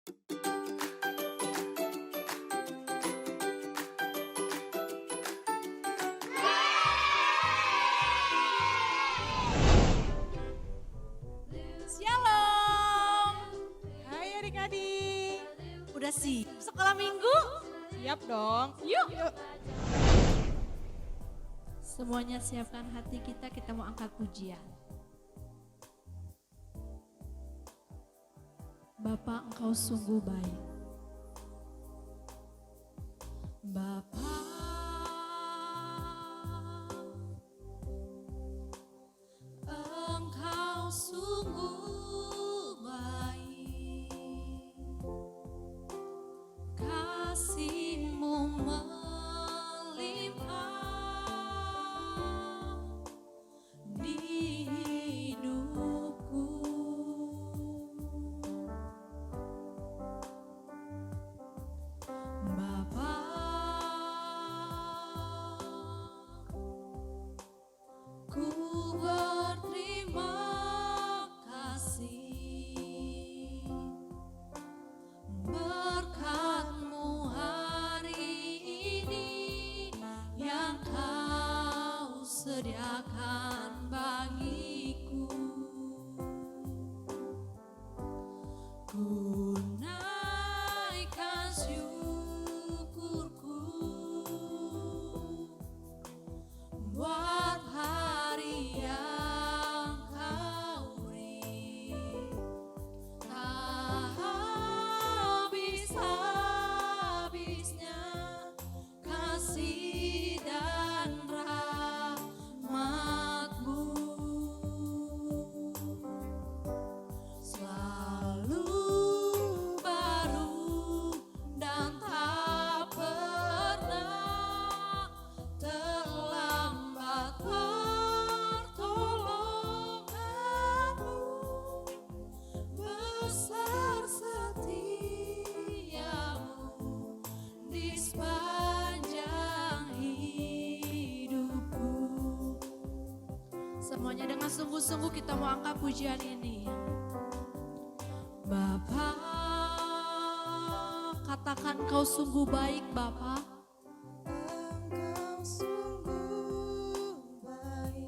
Shalom. Hai adik-adik. Udah siap sekolah minggu? Siap dong. Yuk. Semuanya siapkan hati kita mau angkat pujian. Bapa, Engkau sungguh baik. Bapa, Engkau sungguh baik. Kasih-Mu melimpah di hidupku. Bapa, ku berterima kasih berkat-Mu hari ini yang Kau sediakan bagiku. Ku naikkan syukurku buat hari yang Kau beri. Tak habis-habisnya kasih dan rahmat-Mu. Selalu baru dan tak pernah terlambat pertolongan-Mu. Besar setiamu di sepanjang hidupku. Semuanya dengan sungguh-sungguh kita mau angkat pujian ini. Bapa, katakan Kau sungguh baik Bapa. Engkau sungguh baik.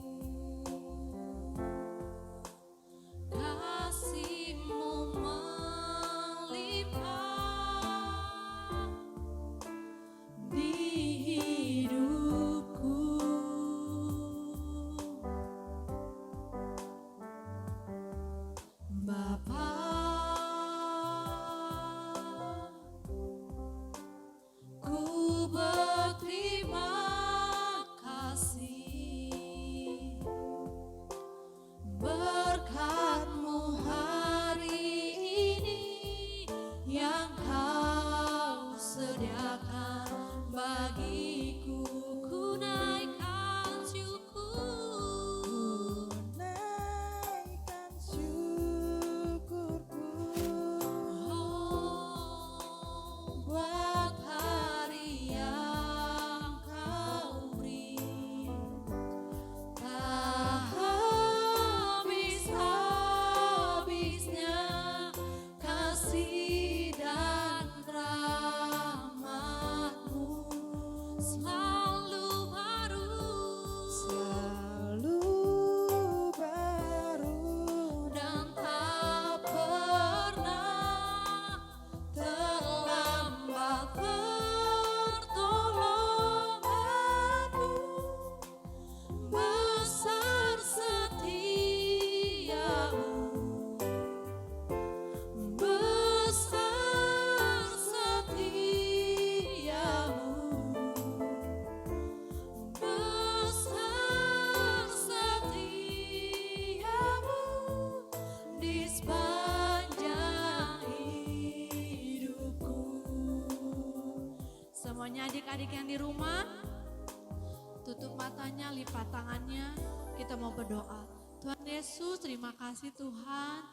Kasih-Mu melimpah di hidupku. Bapa, ku berterima kasih berkat-Mu hari ini yang Kau sediakan bagiku. Ku naikkan syukur Naikkan syukurku buat hari yang Kau beri. Tak habis-habisnya kasih dan rahmat-Mu. Selalu baru dan tak pernah terlambat pertolongan-Mu. Besar setiamu, besar setiamu, besar setiamu di sepanjang hidupku. Semuanya adik-adik yang di rumah, tutup matanya, lipat tangannya, kita mau berdoa. Tuhan Yesus, terima kasih Tuhan.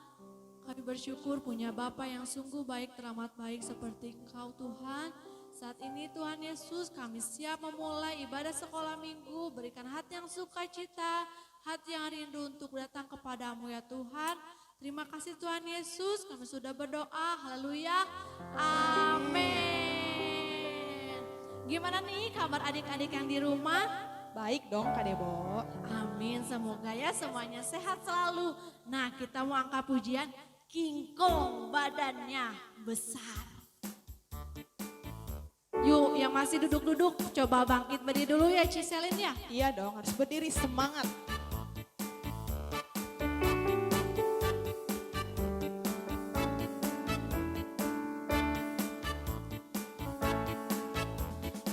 Kami bersyukur punya Bapa yang sungguh baik, teramat baik seperti Engkau Tuhan. Saat ini Tuhan Yesus, kami siap memulai ibadah sekolah minggu. Berikan hati yang sukacita, hati yang rindu untuk datang kepadamu ya Tuhan. Terima kasih Tuhan Yesus, kami sudah berdoa, haleluya, amin. Gimana nih kabar adik-adik yang di rumah? Baik dong Kak Debo. Amin, semoga ya semuanya sehat selalu. Nah kita mau angkat pujian, kingkong badannya besar. Yuk yang masih duduk-duduk coba bangkit berdiri dulu ya Ciselin ya. Iya dong, harus berdiri semangat.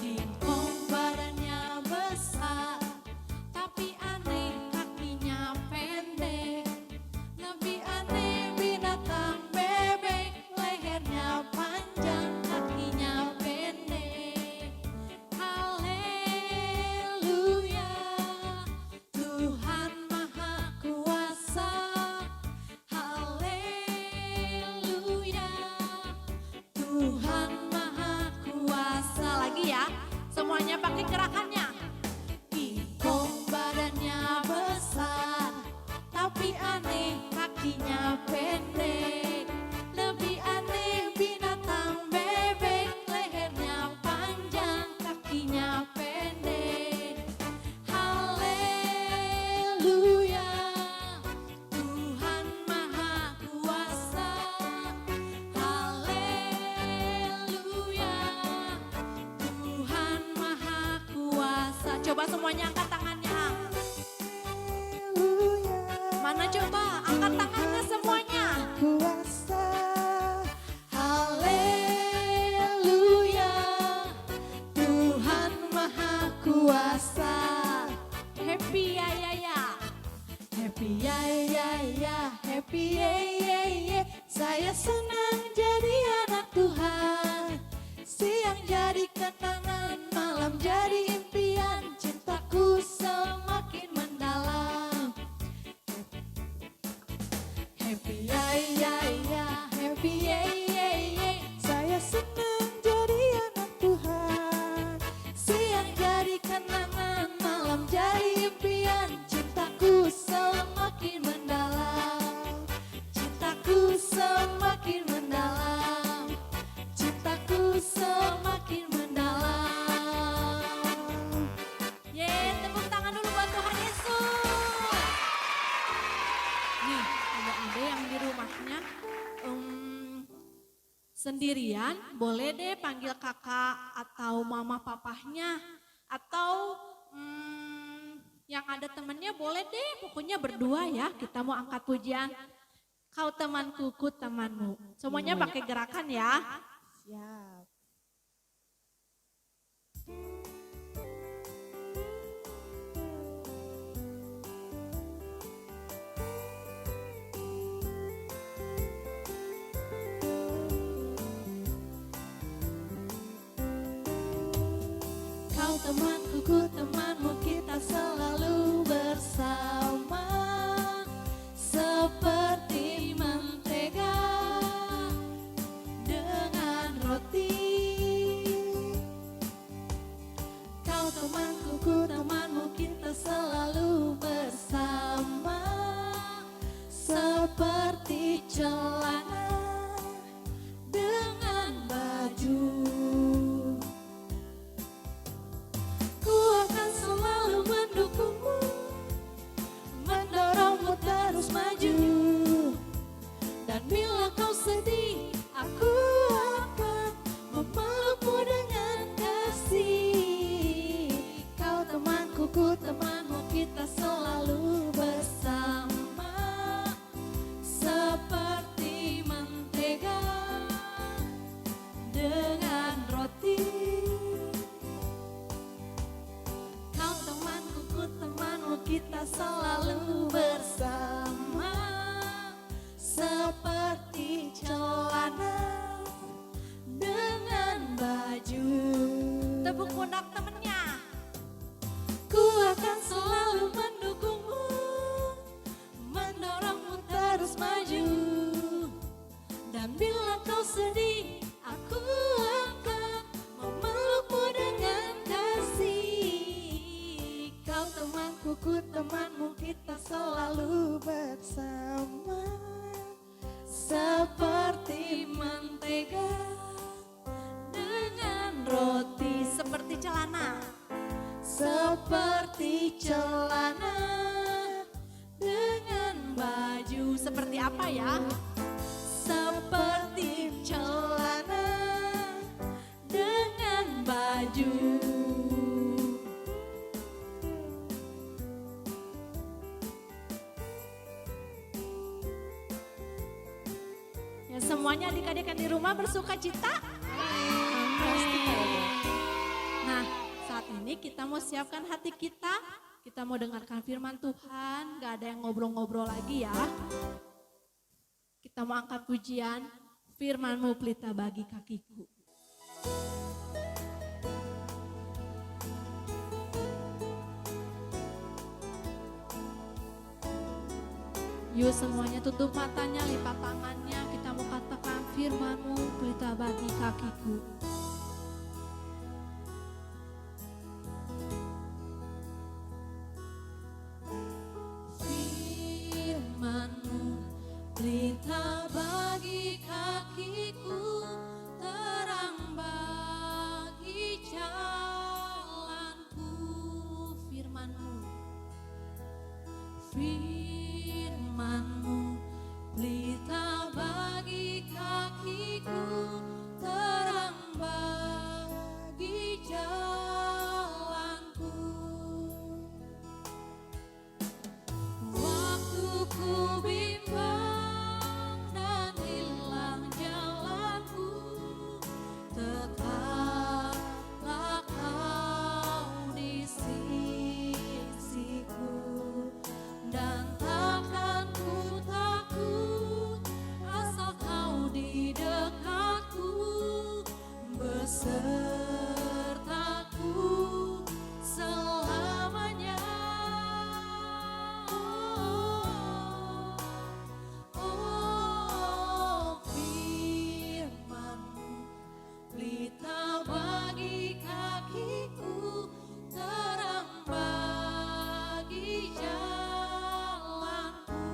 Kingkong badannya besar, tapi aneh kakinya pendek. Lebih aneh binatang bebek, lehernya panjang, kakinya pendek. Haleluya, Tuhan Maha Kuasa. Haleluya, Tuhan Maha Kuasa. Lagi ya, semuanya pakai gerakannya. Kingkong badannya besar, tapi aneh kakinya pendek. Lebih aneh binatang bebek, lehernya panjang, kakinya pendek. Haleluya, Tuhan Maha Kuasa. Haleluya, Tuhan Maha Kuasa. Coba semuanya angkat tangannya. Mana coba angkat tangannya semuanya. Kuasa. Haleluya, Tuhan Maha Kuasa. Happy ya ya ya. Happy ya ya ya. Happy ya ya ya. Saya senang jadi anak Tuhan. Siang jadi kenangan, malam jadi impian. Cintaku semakin mendalam. Happy ya ya ya. Happy ya ya ya. Saya senang jadi anak Tuhan. Siang jadi kenangan, malam jadi impian. Cintaku semakin mendalam. Cintaku semakin mendalam. Cintaku semakin mendalam. Yeay, tepuk tangan dulu buat Tuhan Yesus. Nih, ada yang di rumahnya sendirian, boleh deh panggil kakak atau mama papahnya. Atau yang ada temennya boleh deh, pokoknya berdua ya. Kita mau angkat pujian. Kau temanku, ku temanmu. Semuanya pakai gerakan ya. Siap. Kau temanku, ku temanmu, kita selalu bersama. Seperti mentega dengan roti. Kau temanku, ku temanmu, kita selalu bersama. Seperti celana dengan baju. Ku akan selalu mendukung seperti celana dengan baju. Seperti apa ya? Seperti celana dengan baju. Ya, semuanya adik-adik yang di rumah bersuka cita? Nah, saat ini kita mau siapkan hati kita. Kita mau dengarkan firman Tuhan. Gak ada yang ngobrol-ngobrol lagi ya. Kita mau angkat pujian. Firman-Mu pelita bagi kakiku. Yuk semuanya tutup matanya, lipat tangannya. Kita mau katakan firman-Mu pelita bagi kakiku. Firman-Mu pelita bagi kakiku, terang bagi jalanku. Firman-Mu, firman-Mu pelita bagi kakiku, terang bagi jalanku. Waktu ku bimbang dan hilang jalanku, tetaplah Kau di sisiku. Dan takkan ku takut, asal Kau di dekatku, besertaku selamanya. Oh, firman-Mu pelita bagi kakiku, terang bagi jalanku.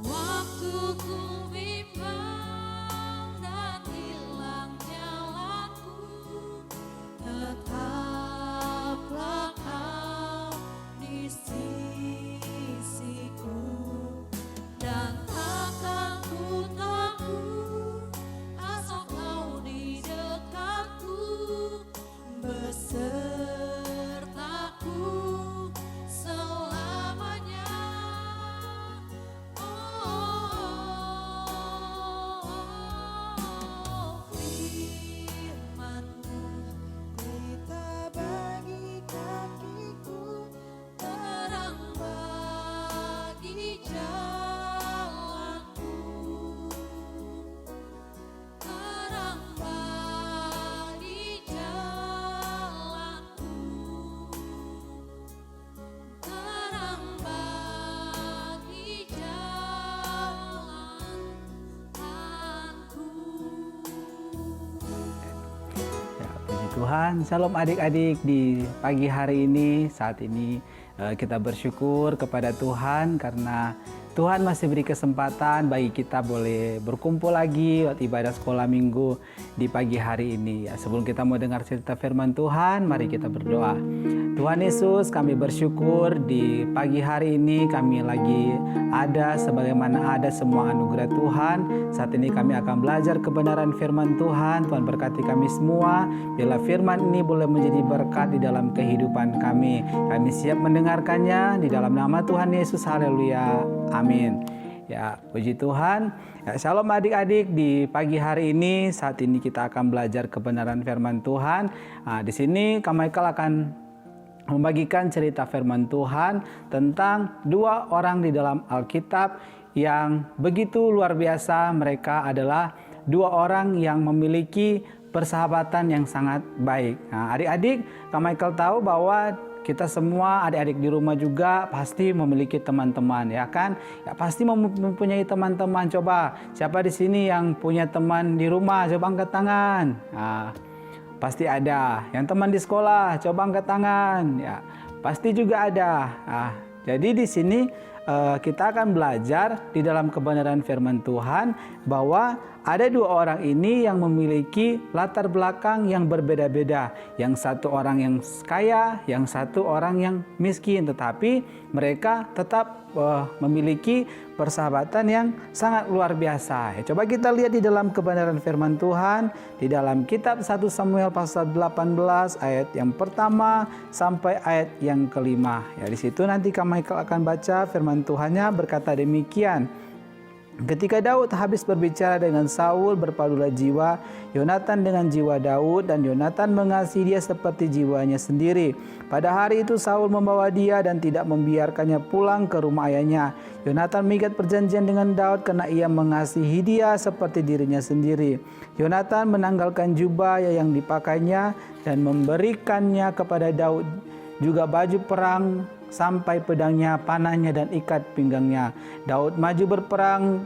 Waktu ku bimbang dan hilang jalanku, tetaplah Kau di sisiku. Dan takkan ku takut, asal Kau di dekatku, besertaku selamanya. Oh, firman-Mu Pelita bagi kakiku, terang bagi jalanku, terang bagi jalanku, terang bagi jalanku. Ya, puji Tuhan, Shalom adik-adik di pagi hari ini. Saat ini kita bersyukur kepada Tuhan karena Tuhan masih beri kesempatan bagi kita boleh berkumpul lagi waktu ibadah sekolah minggu di pagi hari ini. Ya, sebelum kita mau dengar cerita firman Tuhan, mari kita berdoa. Tuhan Yesus, kami bersyukur di pagi hari ini kami lagi ada sebagaimana ada semua anugerah Tuhan. Saat ini kami akan belajar kebenaran firman Tuhan. Tuhan berkati kami semua. Bila firman ini boleh menjadi berkat di dalam kehidupan kami. Kami siap mendengarkannya di dalam nama Tuhan Yesus. Haleluya. Amin. Ya, puji Tuhan. Ya, shalom adik-adik di pagi hari ini. Saat ini kita akan belajar kebenaran firman Tuhan. Nah, di sini Kak Michael akan membagikan cerita firman Tuhan tentang dua orang di dalam Alkitab yang begitu luar biasa. Mereka adalah dua orang yang memiliki persahabatan yang sangat baik. Nah, adik-adik, Kak Michael tahu bahwa kita semua adik-adik di rumah juga pasti memiliki teman-teman, ya kan? Ya pasti mempunyai teman-teman. Coba siapa di sini yang punya teman di rumah? Coba angkat tangan. Nah, pasti ada. Yang teman di sekolah, coba angkat tangan. Ya, pasti juga ada. Nah, jadi di sini kita akan belajar di dalam kebenaran firman Tuhan bahwa ada dua orang ini yang memiliki latar belakang yang berbeda-beda. Yang satu orang yang kaya, yang satu orang yang miskin, tetapi mereka tetap memiliki persahabatan yang sangat luar biasa. Coba kita lihat di dalam kebenaran firman Tuhan di dalam kitab 1 Samuel pasal 18 ayat yang pertama sampai ayat yang kelima. Ya, di situ nanti kami akan baca firman Tuhannya berkata demikian. Ketika Daud habis berbicara dengan Saul, berpadulah jiwa Yonatan dengan jiwa Daud, dan Yonatan mengasihi dia seperti jiwanya sendiri. Pada hari itu Saul membawa dia dan tidak membiarkannya pulang ke rumah ayahnya. Yonatan mengikat perjanjian dengan Daud karena ia mengasihi dia seperti dirinya sendiri. Yonatan menanggalkan jubah yang dipakainya dan memberikannya kepada Daud, juga baju perang sampai pedangnya, panahnya, dan ikat pinggangnya. Daud maju berperang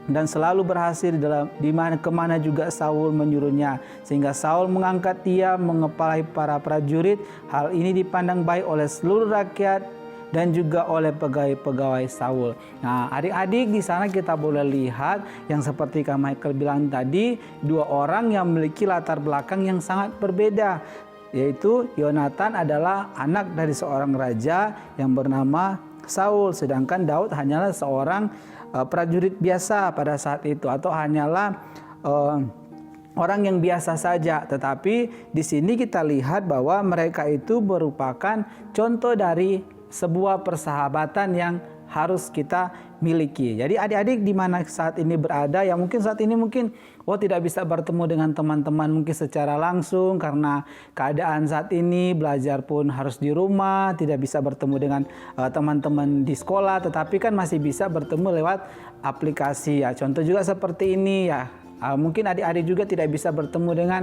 dan selalu berhasil di mana kemana juga Saul menyuruhnya, sehingga Saul mengangkat dia mengepalai para prajurit. Hal ini dipandang baik oleh seluruh rakyat dan juga oleh pegawai-pegawai Saul. Nah, adik-adik, di sana kita boleh lihat yang seperti Kak Michael bilang tadi, dua orang yang memiliki latar belakang yang sangat berbeda. Yaitu Yonatan adalah anak dari seorang raja yang bernama Saul, sedangkan Daud hanyalah seorang prajurit biasa pada saat itu, atau hanyalah orang yang biasa saja. Tetapi di sini kita lihat bahwa mereka itu merupakan contoh dari sebuah persahabatan yang harus kita miliki. Jadi adik-adik di mana saat ini berada, yang mungkin saat ini tidak bisa bertemu dengan teman-teman mungkin secara langsung karena keadaan saat ini belajar pun harus di rumah, tidak bisa bertemu dengan teman-teman di sekolah, tetapi kan masih bisa bertemu lewat aplikasi ya. Contoh juga seperti ini ya. Mungkin adik-adik juga tidak bisa bertemu dengan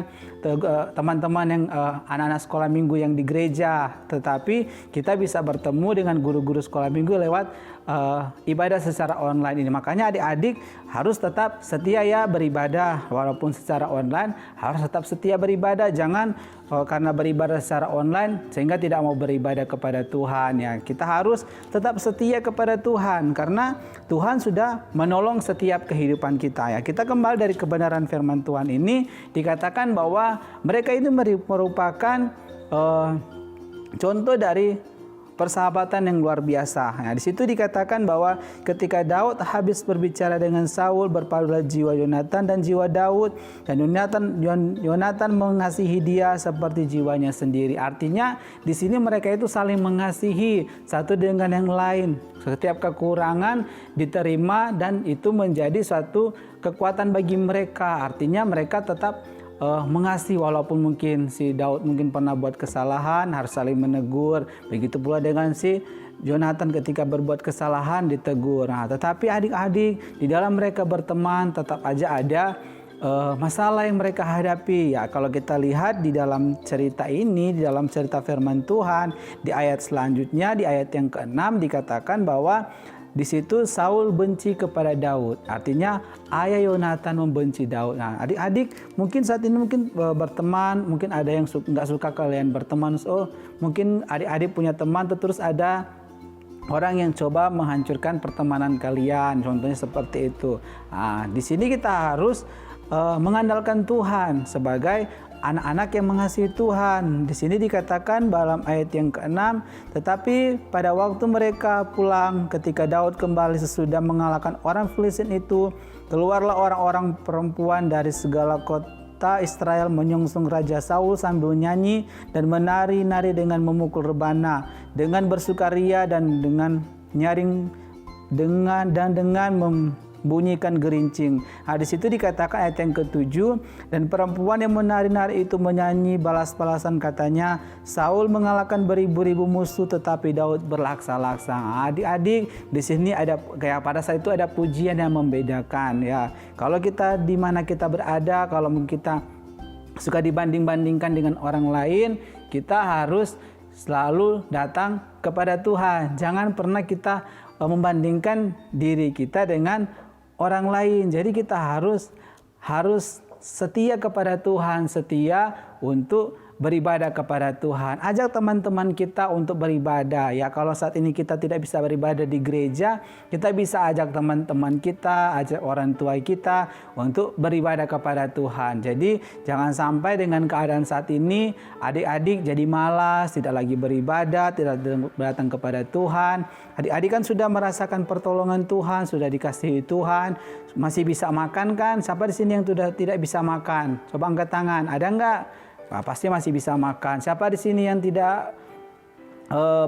teman-teman yang anak-anak sekolah minggu yang di gereja, tetapi kita bisa bertemu dengan guru-guru sekolah minggu lewat ibadah secara online ini. Makanya adik-adik harus tetap setia ya beribadah, walaupun secara online harus tetap setia beribadah. Jangan karena beribadah secara online sehingga tidak mau beribadah kepada Tuhan ya. Kita harus tetap setia kepada Tuhan karena Tuhan sudah menolong setiap kehidupan kita ya. Kita kembali dari kebenaran firman Tuhan ini, dikatakan bahwa mereka itu merupakan contoh dari persahabatan yang luar biasa. Nah, di situ dikatakan bahwa ketika Daud habis berbicara dengan Saul, berpadulah jiwa Yonatan dan jiwa Daud, dan Yonatan mengasihi dia seperti jiwanya sendiri. Artinya di sini mereka itu saling mengasihi satu dengan yang lain. Setiap kekurangan diterima dan itu menjadi suatu kekuatan bagi mereka. Artinya mereka tetap mengasihi walaupun mungkin si Daud mungkin pernah buat kesalahan, harus saling menegur. Begitu pula dengan si Yonatan ketika berbuat kesalahan ditegur. Nah, tetapi adik-adik di dalam mereka berteman tetap aja ada masalah yang mereka hadapi ya. Kalau kita lihat di dalam cerita ini, di dalam cerita firman Tuhan, di ayat selanjutnya, di ayat yang ke-6 dikatakan bahwa di situ Saul benci kepada Daud. Artinya ayah Yonatan membenci Daud. Nah, adik-adik mungkin saat ini berteman, mungkin ada yang nggak suka kalian berteman. Mungkin adik-adik punya teman, terus ada orang yang coba menghancurkan pertemanan kalian. Contohnya seperti itu. Nah, di sini kita harus mengandalkan Tuhan sebagai anak-anak yang mengasihi Tuhan. Di sini dikatakan dalam ayat yang ke-6, tetapi pada waktu mereka pulang ketika Daud kembali sesudah mengalahkan orang Filistin itu, keluarlah orang-orang perempuan dari segala kota Israel menyongsong Raja Saul sambil nyanyi dan menari-nari dengan memukul rebana, dengan bersukaria dan dengan nyaring dengan bunyikan gerincing. Nah, di situ dikatakan ayat yang ke-7, dan perempuan yang menari-nari itu menyanyi balas-balasan, katanya, Saul mengalahkan beribu-ribu musuh tetapi Daud berlaksa-laksa. Nah, adik-adik di sini ada kayak pada saat itu ada pujian yang membedakan ya. Kalau kita di mana kita berada, kalau kita suka dibanding-bandingkan dengan orang lain, kita harus selalu datang kepada Tuhan. Jangan pernah kita membandingkan diri kita dengan orang lain. Jadi kita harus setia kepada Tuhan, setia untuk beribadah kepada Tuhan. Ajak teman-teman kita untuk beribadah. Ya, kalau saat ini kita tidak bisa beribadah di gereja, kita bisa ajak teman-teman kita, ajak orang tua kita untuk beribadah kepada Tuhan. Jadi jangan sampai dengan keadaan saat ini adik-adik jadi malas, tidak lagi beribadah, tidak datang kepada Tuhan. Adik-adik kan sudah merasakan pertolongan Tuhan, sudah dikasihi Tuhan, masih bisa makan kan? Siapa di sini yang sudah tidak bisa makan? Coba angkat tangan, ada enggak? Nah, pasti masih bisa makan. Siapa di sini yang tidak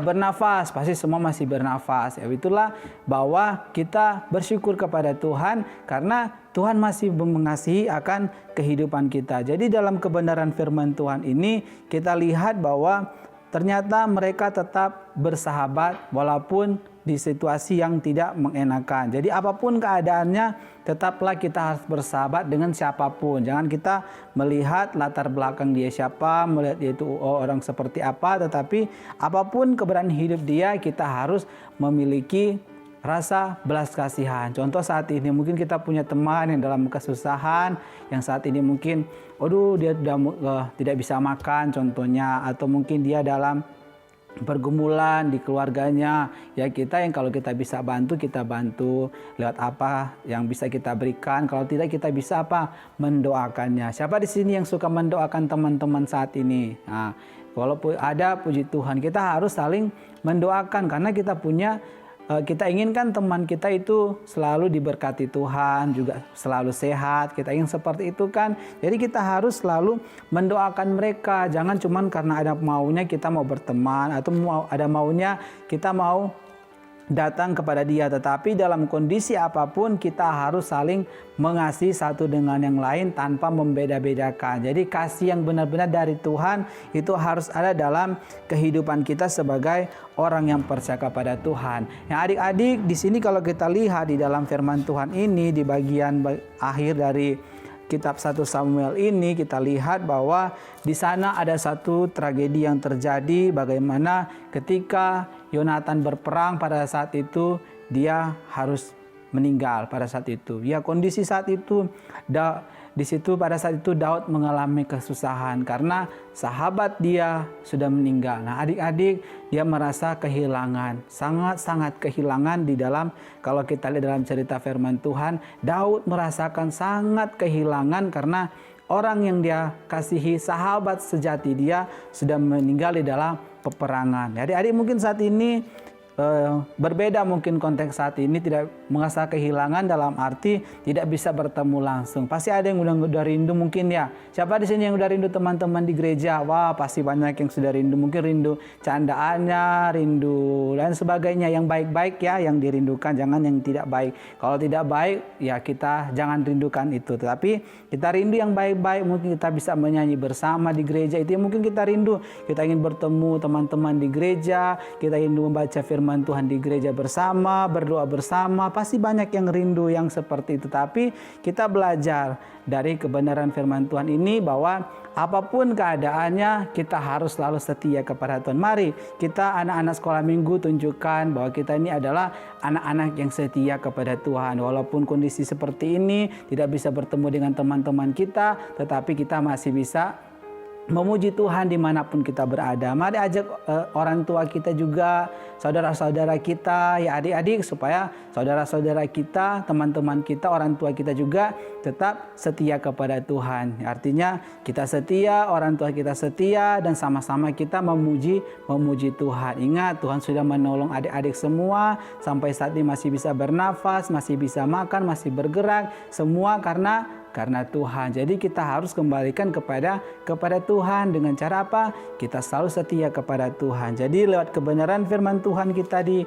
bernafas? Pasti semua masih bernafas. Ya, itulah bahwa kita bersyukur kepada Tuhan karena Tuhan masih mengasihi akan kehidupan kita. Jadi dalam kebenaran firman Tuhan ini kita lihat bahwa ternyata mereka tetap bersahabat walaupun di situasi yang tidak mengenakan. Jadi apapun keadaannya, tetaplah kita harus bersahabat dengan siapapun. Jangan kita melihat latar belakang dia siapa, melihat dia itu orang seperti apa, tetapi apapun keberadaan hidup dia, kita harus memiliki rasa belas kasihan. Contoh saat ini mungkin kita punya teman yang dalam kesusahan, yang saat ini mungkin, dia sudah tidak bisa makan contohnya, atau mungkin dia dalam pergumulan di keluarganya. Ya, kita yang kalau kita bisa bantu, kita bantu lewat apa yang bisa kita berikan. Kalau tidak, kita bisa apa? Mendoakannya. Siapa di sini yang suka mendoakan teman-teman saat ini? Nah, walaupun ada, puji Tuhan, kita harus saling mendoakan karena kita inginkan teman kita itu selalu diberkati Tuhan, juga selalu sehat. Kita ingin seperti itu kan. Jadi kita harus selalu mendoakan mereka. Jangan cuma karena ada maunya kita mau berteman, atau ada maunya kita mau datang kepada dia. Tetapi dalam kondisi apapun kita harus saling mengasihi satu dengan yang lain tanpa membeda-bedakan. Jadi kasih yang benar-benar dari Tuhan itu harus ada dalam kehidupan kita sebagai orang yang percaya kepada Tuhan. Yang adik-adik di sini kalau kita lihat di dalam firman Tuhan ini, di bagian akhir dari kitab 1 Samuel ini, kita lihat bahwa di sana ada satu tragedi yang terjadi, bagaimana ketika Yonatan berperang pada saat itu dia harus meninggal pada saat itu. Ya, kondisi saat itu pada saat itu Daud mengalami kesusahan karena sahabat dia sudah meninggal. Nah, adik-adik, dia merasa kehilangan, sangat-sangat kehilangan di dalam, kalau kita lihat dalam cerita firman Tuhan, Daud merasakan sangat kehilangan karena orang yang dia kasihi, sahabat sejati dia, sudah meninggal di dalam peperangan. Adik-adik mungkin saat ini berbeda, mungkin konteks saat ini tidak merasa kehilangan dalam arti tidak bisa bertemu langsung. Pasti ada yang udah rindu mungkin ya. Siapa di sini yang udah rindu teman-teman di gereja? Wah, pasti banyak yang sudah rindu. Mungkin rindu candaannya, rindu dan sebagainya, yang baik-baik ya yang dirindukan, jangan yang tidak baik. Kalau tidak baik ya kita jangan rindukan itu. Tetapi kita rindu yang baik-baik, mungkin kita bisa menyanyi bersama di gereja, itu yang mungkin kita rindu. Kita ingin bertemu teman-teman di gereja, kita rindu membaca firman Tuhan di gereja bersama, berdoa bersama. Pasti banyak yang rindu yang seperti itu. Tapi kita belajar dari kebenaran firman Tuhan ini bahwa apapun keadaannya kita harus selalu setia kepada Tuhan. Mari kita anak-anak sekolah minggu tunjukkan bahwa kita ini adalah anak-anak yang setia kepada Tuhan. Walaupun kondisi seperti ini tidak bisa bertemu dengan teman-teman kita, tetapi kita masih bisa memuji Tuhan dimanapun kita berada. Mari ajak orang tua kita juga, saudara-saudara kita, ya adik-adik, supaya saudara-saudara kita, teman-teman kita, orang tua kita juga tetap setia kepada Tuhan. Artinya kita setia, orang tua kita setia, dan sama-sama kita memuji Tuhan. Ingat, Tuhan sudah menolong adik-adik semua sampai saat ini masih bisa bernafas, masih bisa makan, masih bergerak, semua karena Tuhan. Jadi kita harus kembalikan kepada Tuhan dengan cara apa? Kita selalu setia kepada Tuhan. Jadi lewat kebenaran firman Tuhan kita di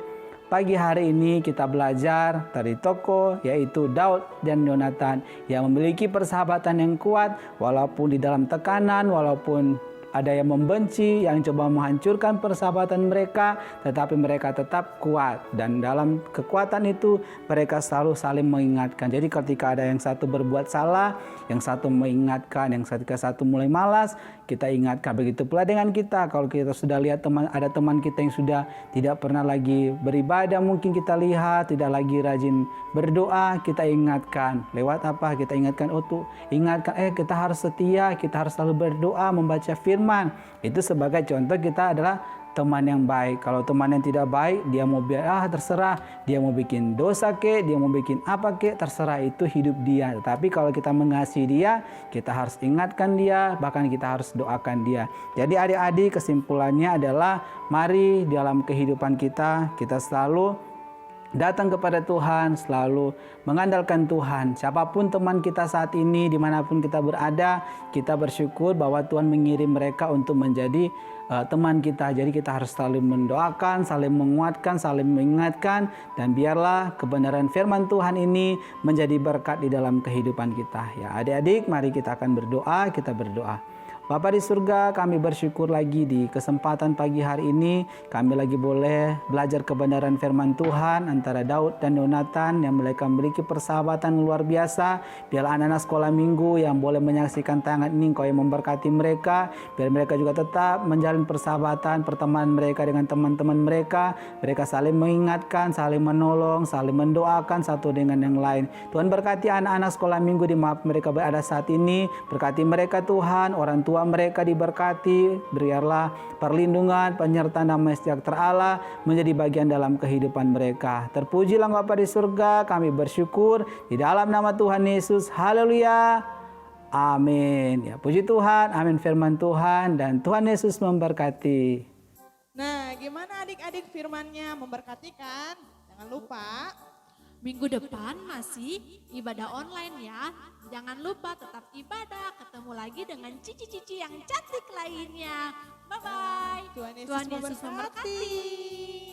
pagi hari ini kita belajar dari tokoh yaitu Daud dan Yonatan yang memiliki persahabatan yang kuat walaupun di dalam tekanan, walaupun ada yang membenci, yang coba menghancurkan persahabatan mereka, tetapi mereka tetap kuat. Dan dalam kekuatan itu mereka selalu saling mengingatkan. Jadi ketika ada yang satu berbuat salah, yang satu mengingatkan, yang satu mulai malas, kita ingatkan. Begitu pula dengan kita. Kalau kita sudah lihat ada teman kita yang sudah tidak pernah lagi beribadah, mungkin kita lihat tidak lagi rajin berdoa, kita ingatkan. Lewat apa? Kita ingatkan, ingatkan kita harus setia, kita harus selalu berdoa, membaca firman, teman. Itu sebagai contoh kita adalah teman yang baik. Kalau teman yang tidak baik, dia mau terserah, dia mau bikin dosa kek, dia mau bikin apa kek, terserah, itu hidup dia. Tetapi kalau kita mengasihi dia, kita harus ingatkan dia, bahkan kita harus doakan dia. Jadi adik-adik, kesimpulannya adalah mari dalam kehidupan kita selalu datang kepada Tuhan, selalu mengandalkan Tuhan. Siapapun teman kita saat ini, dimanapun kita berada, kita bersyukur bahwa Tuhan mengirim mereka untuk menjadi teman kita. Jadi kita harus selalu mendoakan, saling menguatkan, saling mengingatkan, dan biarlah kebenaran firman Tuhan ini menjadi berkat di dalam kehidupan kita. Ya, adik-adik, mari kita akan berdoa, kita berdoa. Bapa di surga, kami bersyukur lagi di kesempatan pagi hari ini. Kami lagi boleh belajar kebenaran firman Tuhan antara Daud dan Yonatan yang mereka memiliki persahabatan luar biasa. Biarlah anak-anak sekolah minggu yang boleh menyaksikan tayangan ini, Engkau yang memberkati mereka. Biar mereka juga tetap menjalin persahabatan, pertemanan mereka dengan teman-teman mereka. Mereka saling mengingatkan, saling menolong, saling mendoakan satu dengan yang lain. Tuhan berkati anak-anak sekolah minggu di mana mereka berada saat ini. Berkati mereka Tuhan, orang tua mereka diberkati, berilah perlindungan, penyertaan damai sejahtera Allah menjadi bagian dalam kehidupan mereka. Terpujilah Bapa di surga, kami bersyukur di dalam nama Tuhan Yesus. Haleluya. Amin. Ya, puji Tuhan, amin firman Tuhan, dan Tuhan Yesus memberkati. Nah, gimana adik-adik firmannya memberkati kan? Jangan lupa. Minggu depan masih ibadah online ya. Jangan lupa tetap ibadah, ketemu lagi dengan cici-cici yang cantik lainnya. Bye-bye. Tuhan Yesus Tuhan Yesus memberkati. memberkati.